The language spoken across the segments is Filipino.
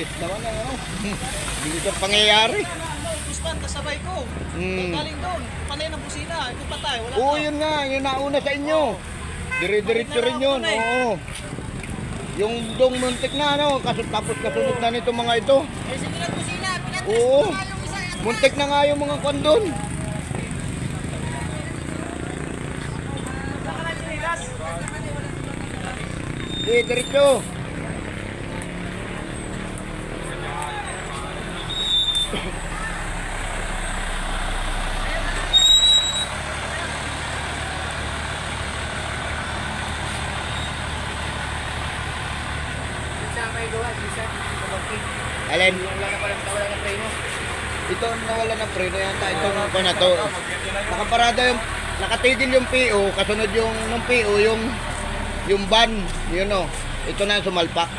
bilis naman ang ano. Bilis ang pangyayari. Gusman, kasabay ko. Galing doon. Panay ng busina. Ito patay. Wala Oo, na. yun nga. Yun nauna sa inyo. Dire-diretso rin yun. Oo. Yung dong muntik na ano. Tapos kasunod na nito mga ito. Eh, sige lang busina. Oo. Muntik na nga yung mga kondon. Di, diretso. Alin? Ito nawala ng preno yata. Itong ko na to. Nakaparada yung, nakatigil yung PO. Kasunod yung nung PO yung van. Yun o. Ito na yung sumalpak.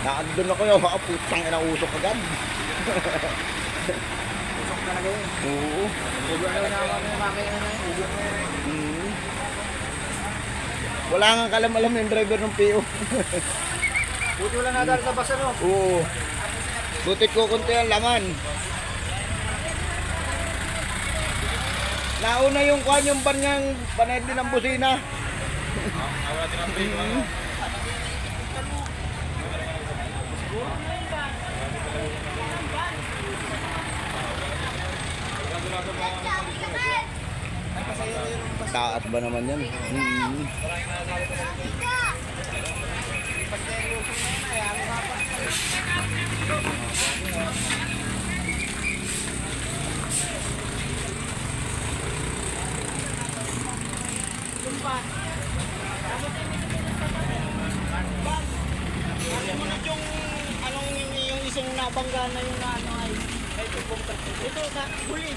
Nakandun ako yung putang ina usok agad. Usok talaga yun. Oo. Ugo na naman yung makina na yun. Ugo na yun. Wala nga kalam-alam yung driver ng PO. Buti wala nadal sa basa no. Oo. Butit ko kunti ang laman. Nauna yung kwan yung bar niyang panay din ng busina. Awala din ang preno, ano? Taas ba naman yan? Yung isang nabangga na yung ano ay ito na huli.